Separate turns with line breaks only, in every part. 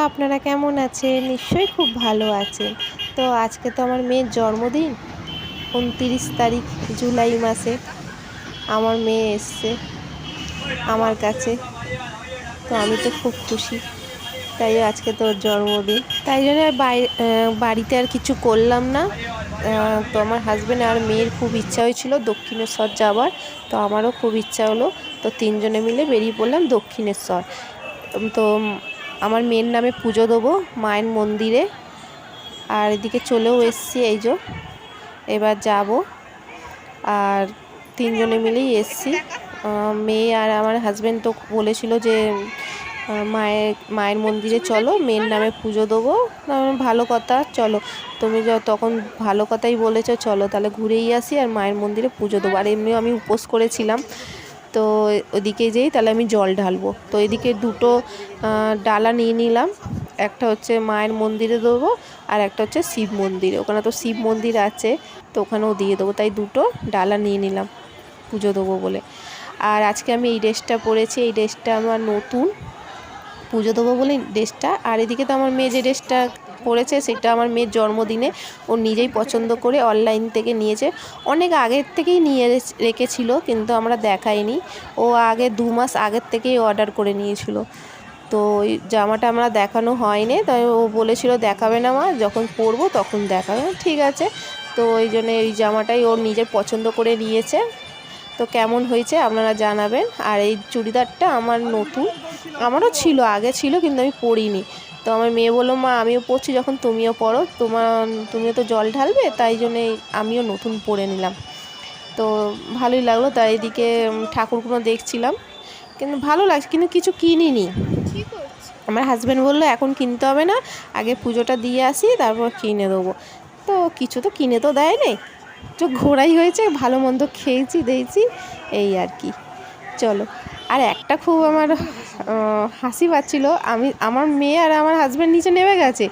আপনারা কেমন আছেন? নিশ্চয়ই খুব ভালো আছেন। তো আজকে তো আমার মেয়ের জন্মদিন, ২৯ তারিখ জুলাই মাসে। আমার মেয়ে এসছে আমার কাছে, তো আমি তো খুব খুশি। তাই আজকে তো ওর জন্মদিন, তাই জন্য আর বাড়িতে আর কিছু করলাম না। তো আমার হাজব্যান্ড আর মেয়ের খুব ইচ্ছা হয়েছিল দক্ষিণেশ্বর যাওয়ার, তো আমারও খুব ইচ্ছা হলো। তো তিনজনে মিলে বেরিয়ে পড়লাম দক্ষিণেশ্বর। তো আমার মেয়ের নামে পুজো দেবো মায়ের মন্দিরে, আর এদিকে চলেও এসছি, এই যে এবার যাব। আর তিনজনে মিলেই এসছি। মেয়ে আর আমার হাজব্যান্ড তো বলেছিল যে মায়ের মন্দিরে চলো, মেয়ের নামে পুজো দেবো। ভালো কথা, চলো। তুমি তখন ভালো কথাই বলেছো, চলো তাহলে ঘুরেই আসি আর মায়ের মন্দিরে পুজো দেবো। আর এমনিও আমি উপোস করেছিলাম, তো ওদিকে যেই তাহলে আমি জল ঢালবো। তো এদিকে দুটো ডালা নিয়ে নিলাম, একটা হচ্ছে মায়ের মন্দিরে দেবো আর একটা হচ্ছে শিব মন্দিরে। ওখানে তো শিব মন্দির আছে, তো ওখানেও দিয়ে দেবো। তাই দুটো ডালা নিয়ে নিলাম পুজো দেবো বলে। আর আজকে আমি এই ড্রেসটা পরেছি, এই ড্রেসটা আমার নতুন, পুজো দেবো বলে ড্রেসটা। আর এদিকে তো আমার মেয়ে যে ড্রেসটা পরেছে সেটা আমার মেয়ের জন্মদিনে ও নিজেই পছন্দ করে অনলাইন থেকে নিয়েছে। অনেক আগের থেকেই নিয়ে রেখেছিল, কিন্তু আমরা দেখাইনি। ও আগে 2 মাস আগের থেকেই অর্ডার করে নিয়েছিল। তো ওই জামাটা আমরা দেখানো হয়নি, তাই ও বলেছিল দেখাবে না মা, যখন পরবো তখন দেখাবে। ঠিক আছে, তো ওই জন্য এই জামাটাই ওর নিজের পছন্দ করে নিয়েছে। তো কেমন হয়েছে আপনারা জানাবেন। আর এই চুড়িদারটা আমার নতুন, আমারও ছিল, আগে ছিল, কিন্তু আমি পরিনি। তো আমার মেয়ে বললো মা আমিও পরছি যখন তুমিও পরো, তুমিও তো জল ঢালবে, তাই জন্যে আমিও নতুন পরে নিলাম। তো ভালোই লাগলো। তাই এদিকে ঠাকুরগুলো দেখছিলাম, কিন্তু ভালো লাগছে, কিন্তু কিছু কিনিনি। আমার হাজব্যান্ড বললো এখন কিনতে হবে না, আগে পুজোটা দিয়ে আসি তারপর কিনে দেবো। তো কিছু তো কিনে তো দেয়নি, তো ঘোরাই হয়েছে, ভালো মন্দ খেয়েছি দিয়েছি, এই আর কি। চলো। আর একটা খুব আমার হাসি পাচ্ছিলো, আমার মেয়ে আর আমার হাজব্যান্ড নিচে নেমে গেছে,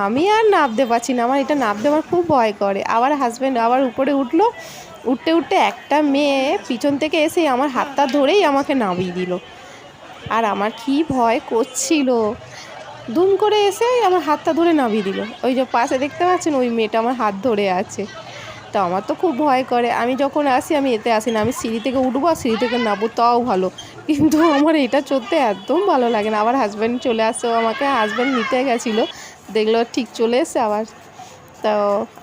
আমি আর নামতে পারছি না। আমার এটা নামতে আমার খুব ভয় করে। আবার হাজব্যান্ড আবার উপরে উঠলো, উঠতে উঠতে একটা মেয়ে পিছন থেকে এসে আমার হাতটা ধরেই আমাকে নামিয়ে দিল। আর আমার কি ভয় করছিল, দুম করে এসে আমার হাতটা ধরে নামিয়ে দিল। ওই যে পাশে দেখতে পাচ্ছেন ওই মেয়েটা আমার হাত ধরে আছে। তো আমার তো খুব ভয় করে, আমি যখন আসি আমি এতে আসি না, আমি সিঁড়ি থেকে উঠবো আর সিঁড়ি থেকে নামবো তাও ভালো, কিন্তু আমার এটা চড়তে একদম ভালো লাগে না। আবার হাজব্যান্ড চলে আসছে, আমাকে হাজব্যান্ড নিতে গেছিলো, দেখলো ঠিক চলে এসছে আবার, তো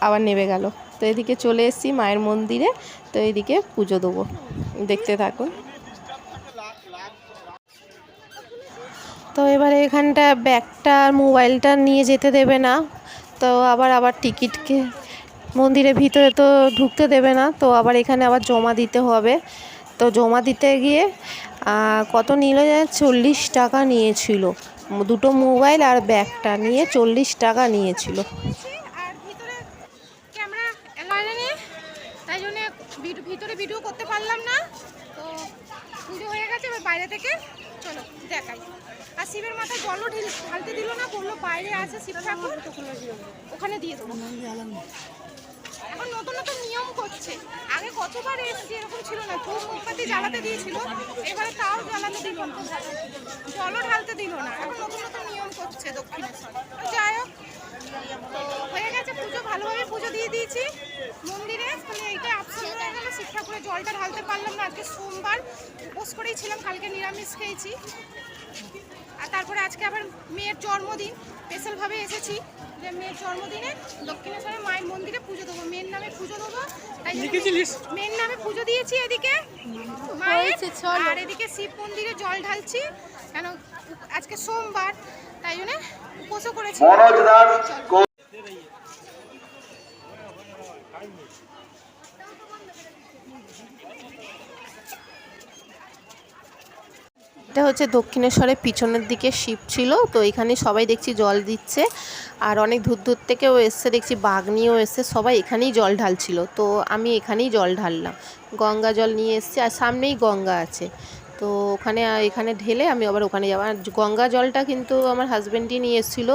আবার নেমে গেল। তো এদিকে চলে এসেছি মায়ের মন্দিরে, তো এদিকে পুজো দেবো, দেখতে থাকুন। তো এবারে এখানটা ব্যাগটা আর মোবাইলটা নিয়ে যেতে দেবে না, তো আবার টিকিটকে মন্দিরের ভিতরে তো ঢুকতে দেবে না, তো আবার এখানে আবার জমা দিতে হবে। তো জমা দিতে গিয়ে কত নিল জানেন, 40 টাকা নিয়েছিল। দুটো মোবাইল আর ব্যাগটা নিয়ে 40 টাকা নিয়েছিল।
আর ভিতরে ক্যামেরা এলাইনে নেই, তাই জন্য ভিতরে ভিডিও করতে পারলাম না। তো পুজো হয়ে গেছে, এবার বাইরে থেকে চলো দেখাই। আর শিবের মাথায় জলও ঢালতে দিল না, বললো বাইরে আছে শিব ঠাকুর, ওখানে দিয়ে দেবো। এখন নতুন নতুন নিয়ম করছে, আগে কতবার এসেছি এরকম ছিল না, ধূপ মোমবাতি জ্বালাতে দিয়েছিল, এবারে তাও জ্বালাতে দিল না, জলও ঢালতে দিল না। এখন নতুন নতুন নিয়ম করছে দক্ষিণেশ্বর। যাই হোক, হয়ে গেছে পুজো, ভালোভাবে পুজো দিয়ে দিয়েছি মন্দিরে। মানে এইটা আফসোস হয়ে গেল, শিব ঠাকুরের জলটা ঢালতে পারলাম না। আজকে সোমবার, উপোস করেই ছিলাম, কালকে নিরামিষ খেয়েছি। আর তারপরে আজকে আবার মেয়ের জন্মদিন, স্পেশালভাবে এসেছি যে মেয়ের জন্মদিনে দক্ষিণেশ্বরে মায়ের মন্দিরে পুজো দেবো, মেয়ের নামে পুজো দেবো। তাই মেয়ের নামে পুজো দিয়েছি এদিকে মায়ের, আর এদিকে শিব মন্দিরে জল ঢালছি, কেন আজকে সোমবার, তাই জন্য উপোসও করেছি।
এটা হচ্ছে দক্ষিণেশ্বরের পিছনের দিকে শিব ছিল, তো এখানে সবাই দেখছি জল দিচ্ছে। আর অনেক দূর দূর থেকেও এসছে, দেখছি বাঘ নিয়েও এসছে, সবাই এখানেই জল ঢালছিল। তো আমি এখানেই জল ঢাললাম, গঙ্গা জল নিয়ে এসছি, আর সামনেই গঙ্গা আছে। তো এখানে ঢেলে আমি আবার ওখানে যাবো। আর গঙ্গা জলটা কিন্তু আমার হাজব্যান্ডই নিয়ে এসেছিলো,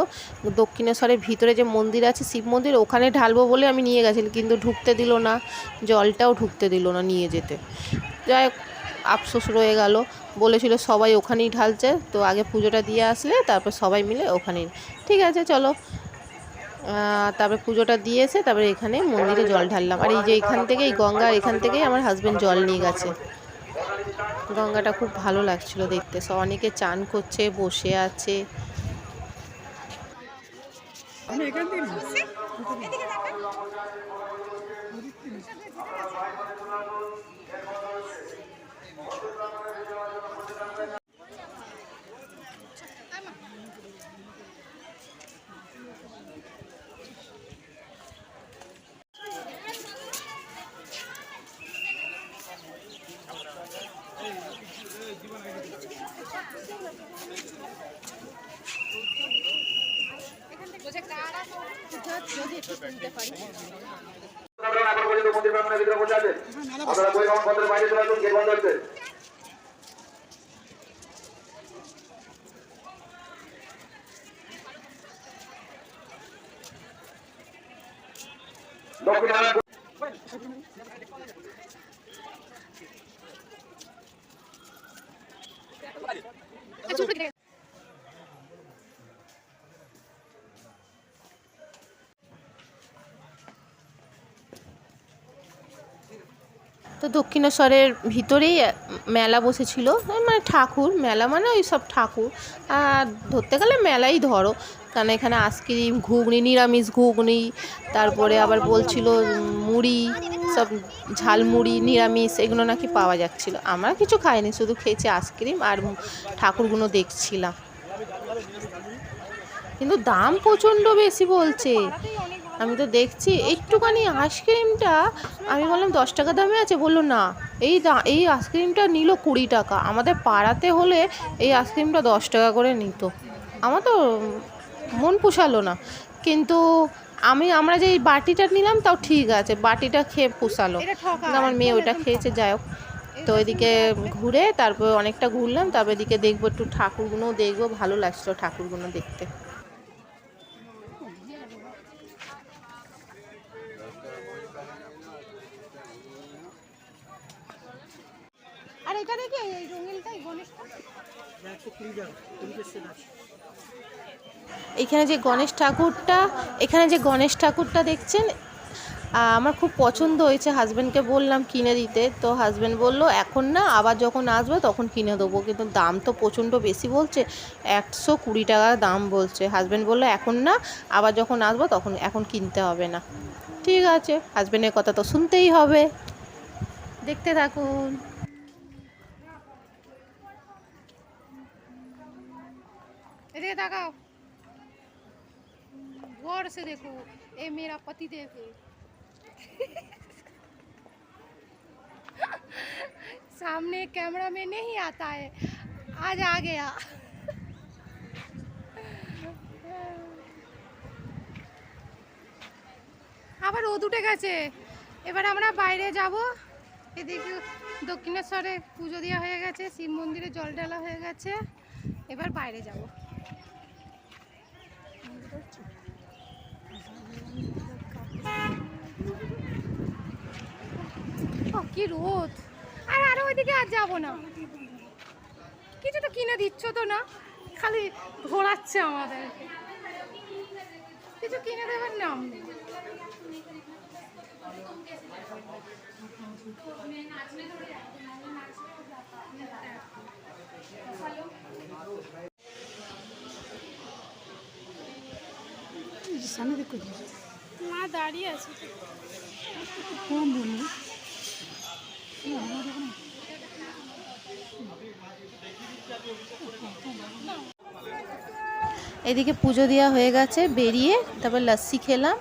দক্ষিণেশ্বরের ভিতরে যে মন্দির আছে শিব মন্দির, ওখানে ঢালবো বলে আমি নিয়ে গেছিলাম, কিন্তু ঢুকতে দিল না, জলটাও ঢুকতে দিল না নিয়ে যেতে। যাই হোক, আফসোস রয়ে গেল। বলেছিল সবাই ওখানেই ঢালছে, তো আগে পুজোটা দিয়ে আসলে তারপর সবাই মিলে ওখানেই। ঠিক আছে চলো, তারপরে পুজোটা দিয়ে এসে তারপরে এখানে মন্দিরে জল ঢাললাম। আর এই যে এখান থেকেই গঙ্গা, এখান থেকেই আমার হাজব্যান্ড জল নিয়ে গেছে। গঙ্গাটা খুব ভালো লাগছিল দেখতে, সব অনেকে চান করছে, বসে আছে। তো দক্ষিণেশ্বরের ভিতরেই মেলা বসেছিল, মানে ঠাকুর মেলা, মানে ওই সব ঠাকুর। আর ধরতে গেলে মেলাই ধরো, কারণ এখানে আইসক্রিম, ঘুগনি, নিরামিষ ঘুগনি, তারপরে আবার বলছিল মুড়ি, সব ঝালমুড়ি নিরামিষ এগুলো নাকি পাওয়া যাচ্ছিলো। আমরা কিছু খাইনি, শুধু খেয়েছি আইসক্রিম আর ঠাকুরগুলো দেখছিলাম। কিন্তু দাম প্রচণ্ড বেশি বলছে। আমি তো দেখছি একটুখানি আইসক্রিমটা, আমি বললাম 10 টাকা দামে আছে, বললো না, এই আইসক্রিমটা নিল 20 টাকা। আমাদের পাড়াতে হলে এই আইসক্রিমটা 10 টাকা করে নিত। আমার তো মন পোষালো না, কিন্তু আমরা যে এই বাটিটা নিলাম তাও ঠিক আছে, বাটিটা খেয়ে পোষালো। আমার মেয়ে ওইটা খেয়েছে, যাই হোক। তো এদিকে ঘুরে তারপর অনেকটা ঘুরলাম, তারপর এদিকে দেখবো একটু ঠাকুরগুলোও দেখবো, ভালো লাগছিলো ঠাকুরগুলো দেখতে।
আর এটা দেখি এই রঙিনটাই গণেশটা,
এখানে যে গণেশ ঠাকুরটা দেখছেন, আমার খুব পছন্দ হয়েছে। হাজব্যান্ডকে বললাম কিনে দিতে, তো হাজব্যান্ড বললো এখন না, আবার যখন আসবে তখন কিনে দেবো। কিন্তু দাম তো প্রচণ্ড বেশি বলছে, 120 টাকা দাম বলছে। হাজব্যান্ড বললো এখন না, আবার যখন আসবো তখন, এখন কিনতে হবে না। ঠিক আছে, হাজব্যান্ডের কথা তো শুনতেই হবে। দেখতে থাকুন।
এদিকে তাকাও, गौर से देखो, ये मेरा पति देव है। सामने कैमरा में नहीं आता है, आज आ गया। আবার রোদ উঠে গেছে, এবার আমরা বাইরে যাব। এদিকে দক্ষিণেশ্বরে পুজো দেওয়া হয়ে গেছে, শিব মন্দিরে জল ঢালা হয়ে গেছে, এবার বাইরে যাব। কি রোদ, আর ওইদিকে আর যাবো না। কিছু তো কিনে দিচ্ছ তো না, খালি ঘোরাচ্ছে আমাদের, কিছু কিনে দেবার নাম নেই। মা দাঁড়িয়ে আছে,
এদিকে পুজো দেওয়া হয়ে গেছে, বেরিয়ে তারপর লস্যি খেলাম,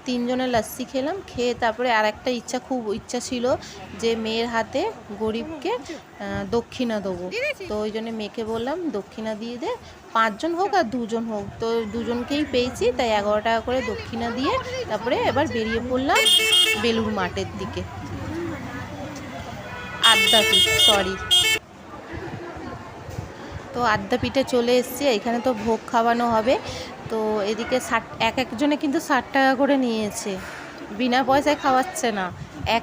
3 জনের লস্যি খেলাম। খেয়ে তারপরে আর একটা খুব ইচ্ছা ছিল যে মেয়ের হাতে গরিবকে দক্ষিণা দেবো। তো ওই জন্য মেয়েকে বললাম দক্ষিণা দিয়ে দে, 5 জন হোক আর 2 জন হোক। তো 2 জনকেই পেয়েছি, তাই 11 টাকা করে দক্ষিণা দিয়ে তারপরে এবার বেরিয়ে পড়লাম বেলুড় মাঠের দিকে, আদ্যাপীঠ, সরি। তো আদ্যাপীঠে চলে এসেছি, এখানে তো ভোগ খাওয়ানো হবে। তো এদিকে একজনে কিন্তু 60 টাকা করে নিয়েছে, বিনা পয়সায় খাওয়াচ্ছে না,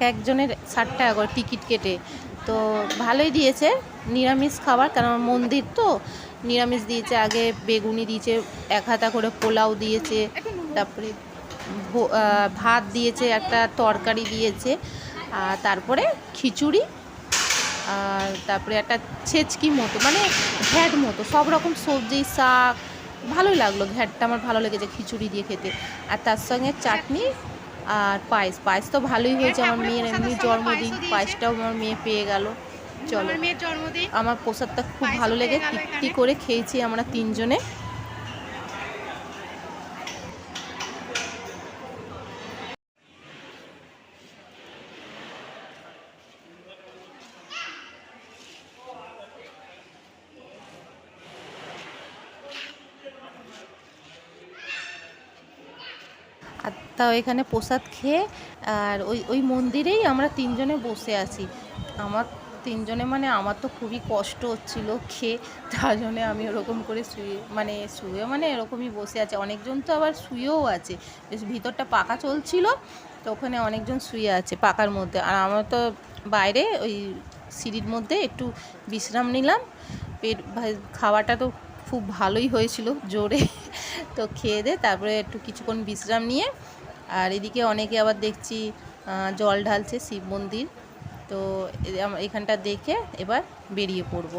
একজনের 60 টাকা করে টিকিট কেটে। তো ভালোই দিয়েছে, নিরামিষ খাবার, কারণ মন্দির তো নিরামিষ দিয়েছে। আগে বেগুনি দিয়েছে, 1 হাতা করে পোলাও দিয়েছে, তারপরে ভাত দিয়েছে, একটা তরকারি দিয়েছে, আর তারপরে খিচুড়ি, আর তারপরে একটা ছেচকি মতো, মানে ঘ্যাট মতো, সব রকম সবজি, শাক, ভালোই লাগলো। ঘ্যাটটা আমার ভালো লেগেছে খিচুড়ি দিয়ে খেতে। আর তার সঙ্গে চাটনি আর পায়েস তো ভালোই হয়েছে। আমার মেয়ের এমনি জন্মদিন, পায়েসটাও আমার মেয়ে পেয়ে গেল। চলো,
আমার মেয়ের জন্মদিন,
আমার প্রসাদটা খুব
পায়েসও
ভালো লেগে
পেয়ে গেল
তৃপ্তি
এখানে।
করে খেয়েছি আমরা 3 জনে। আর তাও এখানে প্রসাদ খেয়ে, আর ওই ওই মন্দিরেই আমরা 3 জনে বসে আছি। আমার 3 জনে মানে আমার তো খুবই কষ্ট হচ্ছিল খেয়ে, তার জন্য আমি ওরকম করে শুয়ে মানে এরকমই বসে আছে। অনেকজন তো আবার শুয়েও আছে, বেশ ভিতরটা পাকা চলছিল, তো ওখানে অনেকজন শুয়ে আছে পাকার মধ্যে। আর আমরা তো বাইরে ওই সিঁড়ির মধ্যে একটু বিশ্রাম নিলাম। খাওয়াটা তো খুব ভালোই হয়েছিল, জোরে। তো খেয়ে দিয়ে তারপরে একটু কিছুক্ষণ বিশ্রাম নিয়ে, আর এদিকে অনেকে আবার দেখছি জল ঢালছে শিব মন্দির। তো এখানটা দেখে এবার বেরিয়ে পড়ব।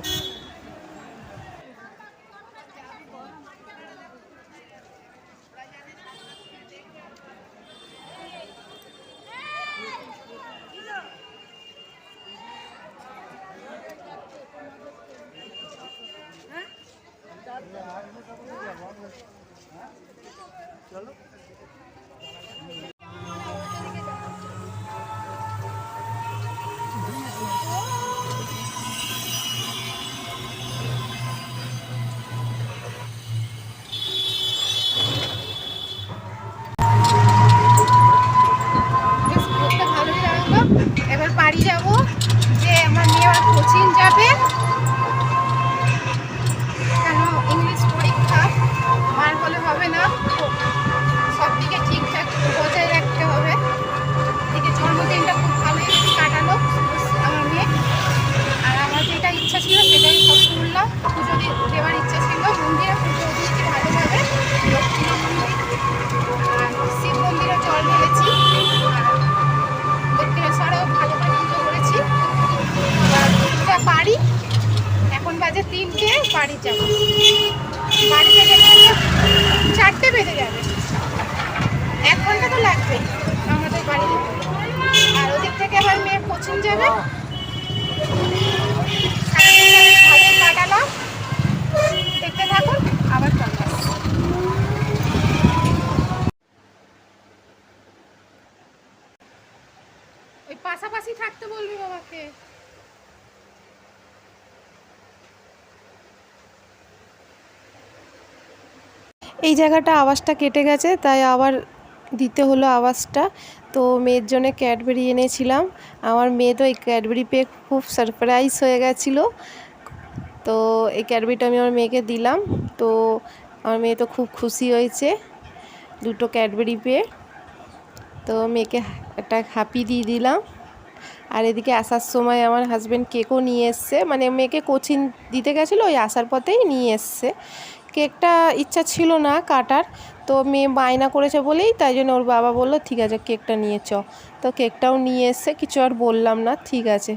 বেশ ঘুরতে ভালোই লাগলো। এবার বাড়ি যাব, যে আমার মেয়ে আবার কোচিং যাবে, কেন ইংলিশ পরীক্ষা, আর হলে হবে না, সব দিকে ঠিকঠাক বজায় রাখতে হবে। এদিকে জন্মদিনটা খুব ভালোই কাটালো আমার মেয়ে। আর আমার যেটা ইচ্ছা ছিল সেটাই সব করলাম। পুজো দেওয়ার ইচ্ছা ছিল, মন্দিরে পুজো দিয়েছি ভালোভাবে, লক্ষ্মী মন্দির আর শিব মন্দিরে জল ঢেলেছি, আর দক্ষিণেশ্বরেও ভালো করে পুজো করেছি। আর পুজোটা বাড়ি, এখন বাজে 3টে, বাড়ি যাব। বাড়িতে যেতে 4টে বেজে যাবে, 1 ঘন্টা তো লাগবে আমাদের বাড়ি যেতে। আর ওদিক থেকে আবার মেয়ে কোচিং যাবে। সারাদিনটা বেশ ভালোই কাটালাম, দেখতে থাকুন, আবার চলে আসছি। ওই পাশাপাশি থাকতে বলবি বাবাকে।
এই জায়গাটা আওয়াজটা কেটে গেছে, তাই আবার দিতে হলো আওয়াজটা। তো মেয়ের জন্য ক্যাডবেরি এনেছিলাম। আমার মেয়ে তো এই ক্যাডবেরি পেয়ে খুব সারপ্রাইজ হয়ে গেছিলো। তো এই ক্যাডবেরিটা আমি আমার মেয়েকে দিলাম। তো আমার মেয়ে তো খুব খুশি হয়েছে 2টো ক্যাডবেরি পেয়ে। তো মেয়েকে একটা হ্যাপি দিয়ে দিলাম। আর এদিকে আসার সময় আমার হাজব্যান্ড কেকও নিয়ে এসছে, মানে মেয়েকে কোচিং দিতে গেছিলো, ওই আসার পথেই নিয়ে এসছে। কেকটা ইচ্ছা ছিল না কাটার, তো মেয়ে বায়না করেছে বলেই, তাই জন্য ওর বাবা বললো ঠিক আছে কেকটা নিয়ে চ। তো কেকটাও নিয়ে এসছে, কিছু আর বললাম না, ঠিক আছে,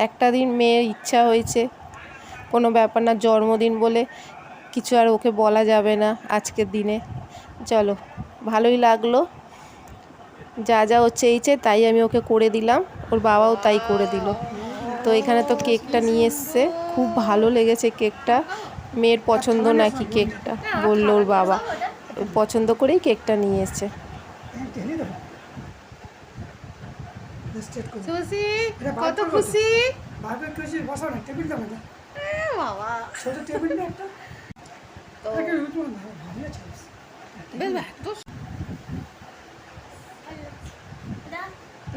একটা দিন মেয়ের ইচ্ছা হয়েছে, কোনো ব্যাপার না, জন্মদিন বলে কিছু আর ওকে বলা যাবে না আজকের দিনে। চলো, ভালোই লাগলো, যা যা ও চেয়েছে তাই আমি ওকে করে দিলাম, ওর বাবাও তাই করে দিল। তো এখানে তো কেকটা নিয়ে এসছে, খুব ভালো লেগেছে কেকটা, মেয়ের পছন্দ নাকি কেকটা, বললো ওর বাবা, পছন্দ করেই কেকটা নিয়ে এসছে।
সুসি কত খুশি
বাবা, খুশি বসো না, টেবিল দাও না,
বাবা।
ছোট টেবিল না একটা,
তো
একটা রুটি না, ভালো আছে।
বেশ তো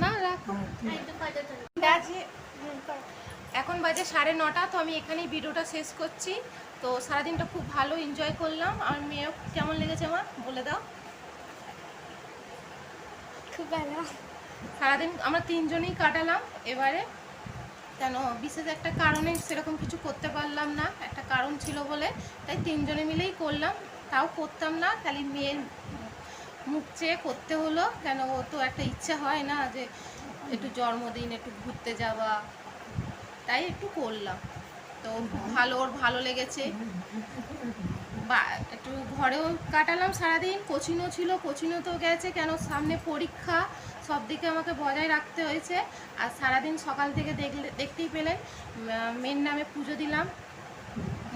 না রাখো। এখন বাজে 9:30, তো আমি এখানেই ভিডিওটা শেষ করছি। তো সারাদিনটা খুব ভালো এনজয় করলাম। আর মেয়েও কেমন লেগেছে আমার বলে দাও।
খুব ভালো।
সারাদিন আমরা 3 জনেই কাটালাম। এবারে কেন বিশেষ একটা কারণে সেরকম কিছু করতে পারলাম না, একটা কারণ ছিল বলে, তাই তিনজনে মিলেই করলাম। তাও করতাম না, খালি মেয়ের মুখ চেয়ে করতে হলো, কেন ও তো একটা ইচ্ছা হয় না যে একটু জন্মদিন একটু ঘুরতে যাওয়া, তাই একটু করলাম। তো ওর ভালো লেগেছে। বা একটু ঘরেও কাটালাম সারাদিন, কোচিংও ছিল, কোচিংও তো গেছে, কেন সামনে পরীক্ষা, সব দিকে আমাকে বজায় রাখতে হয়েছে। আর সারাদিন সকাল থেকে দেখতেই পেলেন মেয়ের নামে পুজো দিলাম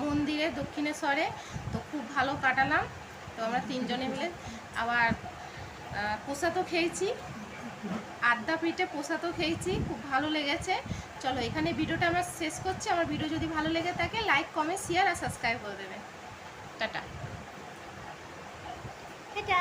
মন্দিরে দক্ষিণেশ্বরে, তো খুব ভালো কাটালাম। তো আমরা তিনজনে মিলে আবার প্রসাদও খেয়েছি, আড্ডা পিঠে প্রসাদও খেয়েছি, খুব ভালো লেগেছে। চলো এখানে ভিডিওটা আমরা শেষ করছি। আমার ভিডিও যদি ভালো লেগে থাকে লাইক কমেন্ট শেয়ার আর সাবস্ক্রাইব করে দেবেন। টাটা।
টাটা।